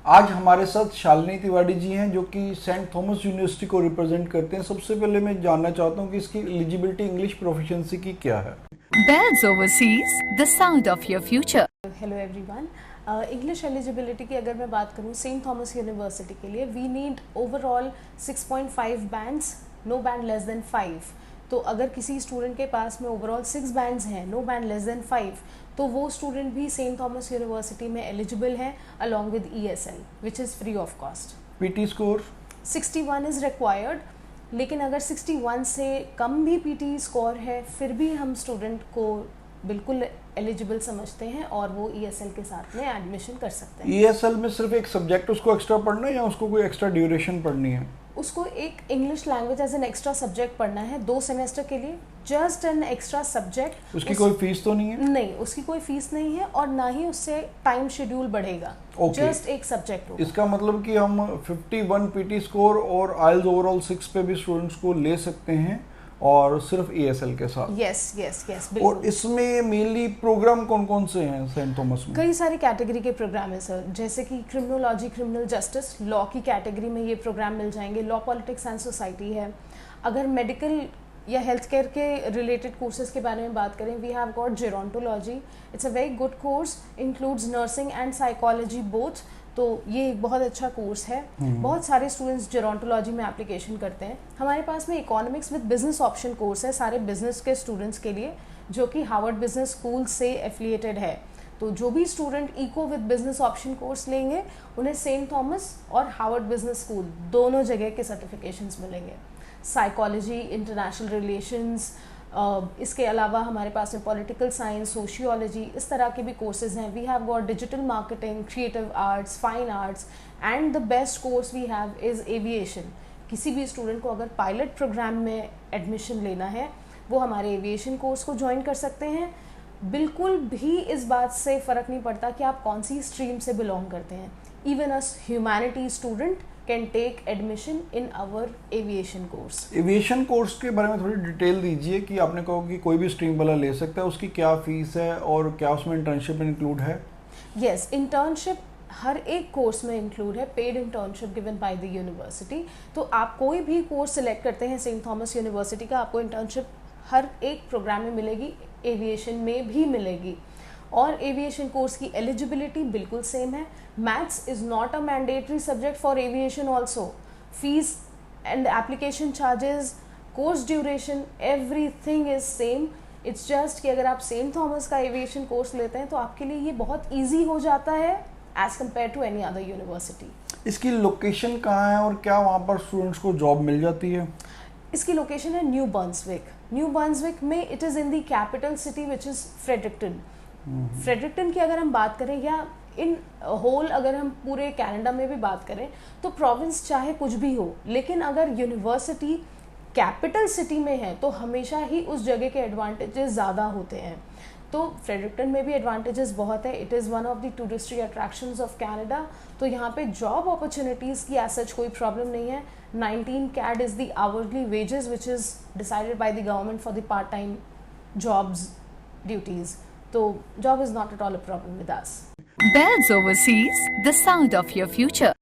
आज हमारे साथ शालिनी तिवारी जी हैं जो कि सेंट थॉमस यूनिवर्सिटी को रिप्रेजेंट करते हैं। सबसे पहले मैं जानना चाहता हूं कि इसकी एलिजिबिलिटी इंग्लिश प्रोफिशिएंसी की क्या है। Bells Overseas, the sound of your future. Hello everyone. English eligibility की अगर मैं बात करूँ सेंट थॉमस यूनिवर्सिटी के लिए, we need overall 6.5 bands, no band less than 5। तो अगर किसी स्टूडेंट के पास में ओवरऑल 6 बैंड्स हैं, नो बैंड लेस देन 5, तो वो स्टूडेंट भी सेंट थॉमस यूनिवर्सिटी में एलिजिबल है along with ESL which is free of cost. PT score 61 is required, लेकिन अगर 61 से कम भी पीटी स्कोर है फिर भी हम स्टूडेंट को बिल्कुल एलिजिबल समझते हैं और वो ESL के साथ में एडमिशन कर सकते हैं। ESL में सिर्फ एक सब्जेक्ट उसको एक्स्ट्रा पढ़ना है या उसको कोई एक्स्ट्रा ड्यूरेशन पढ़नी है? उसको एक English language as an extra subject पढ़ना है 2 सेमेस्टर के लिए, जस्ट एन एक्स्ट्रा सब्जेक्ट। उसकी कोई फीस तो नहीं है? नहीं, उसकी कोई फीस नहीं है और ना ही उससे टाइम शेड्यूल बढ़ेगा। जस्ट एक सब्जेक्ट होगा। इसका मतलब कि हम 51 पीटी स्कोर और आइल्स ओवरऑल 6 पे भी स्टूडेंट्स को ले सकते हैं और सिर्फ ESL के साथ। यस यस यस, और इसमें मेनली प्रोग्राम कौन कौन से हैं सेंट थॉमस में? कई सारी कैटेगरी के प्रोग्राम है सर, जैसे कि क्रिमिनोलॉजी, क्रिमिनल जस्टिस, लॉ की कैटेगरी में ये प्रोग्राम मिल जाएंगे। लॉ, पॉलिटिक्स एंड सोसाइटी है। अगर मेडिकल या हेल्थ केयर के रिलेटेड कोर्सेज के बारे में बात करें, we have got gerontology. It's a very good course, includes nursing and psychology both. तो ये एक बहुत अच्छा कोर्स है। बहुत सारे स्टूडेंट्स जेरोंटोलॉजी में एप्लीकेशन करते हैं। हमारे पास में economics with business option course है सारे बिजनेस के स्टूडेंट्स के लिए, जो कि हार्वर्ड बिजनेस स्कूल से एफिलिएटेड है। तो जो भी student eco with business option course लेंगे उन्हें सेंट थॉमस और हार्वर्ड बिजनेस स्कूल दोनों जगह के सर्टिफिकेशंस मिलेंगे। साइकोलॉजी, इंटरनेशनल रिलेशंस, इसके अलावा हमारे पास में पॉलिटिकल साइंस, सोशियोलॉजी, इस तरह के भी कोर्सेज हैं। We have got digital marketing, creative arts, fine arts and the best course we have is aviation. किसी भी स्टूडेंट को अगर पायलट प्रोग्राम में एडमिशन लेना है वो हमारे एविएशन कोर्स को ज्वाइन कर सकते हैं। बिल्कुल भी इस बात से फ़र्क नहीं पड़ता कि आप कौन सी स्ट्रीम से बिलोंग करते हैं। Even a humanity student can take admission in our aviation course. Aviation course के बारे में थोड़ी डिटेल दीजिए कि आपने कहा कि कोई भी स्ट्रीम वाला ले सकता है, उसकी क्या फीस है और क्या उसमें इंटर्नशिप इंक्लूड है? यस, इंटर्नशिप हर एक कोर्स में इंक्लूड है, paid internship given by the university. तो आप कोई भी कोर्स सिलेक्ट करते हैं सेंट थॉमस यूनिवर्सिटी का, आपको इंटर्नशिप हर एक प्रोग्राम में मिलेगी, एविएशन में भी मिलेगी। और एविएशन कोर्स की एलिजिबिलिटी बिल्कुल सेम है। Maths is not a mandatory subject for aviation also. Fees and application charges, course duration, everything is same. It's just कि अगर आप सेंट थॉमस का एविएशन कोर्स लेते हैं तो आपके लिए ये बहुत ईजी हो जाता है as compare to any other university. इसकी लोकेशन कहाँ है और क्या वहाँ पर स्टूडेंट्स को जॉब मिल जाती है? इसकी लोकेशन है न्यू बर्न्सविक। न्यू बर्न्सविक में it is in the capital city which is Fredericton. Fredericton की अगर हम बात करें या इन होल अगर हम पूरे कनाडा में भी बात करें तो प्रोविंस चाहे कुछ भी हो, लेकिन अगर यूनिवर्सिटी कैपिटल सिटी में है तो हमेशा ही उस जगह के एडवांटेजेस ज़्यादा होते हैं। तो फ्रेडरिक्टन में भी एडवांटेजेस बहुत है। It is one of the touristy attractions of Canada. तो यहाँ पे जॉब अपॉर्चुनिटीज़ की एज सच कोई प्रॉब्लम नहीं है। 19 CAD is the hourly wages which is decided by the government for the part time jobs duties. तो job is not at all a problem with us. Bells Overseas, the sound of your future.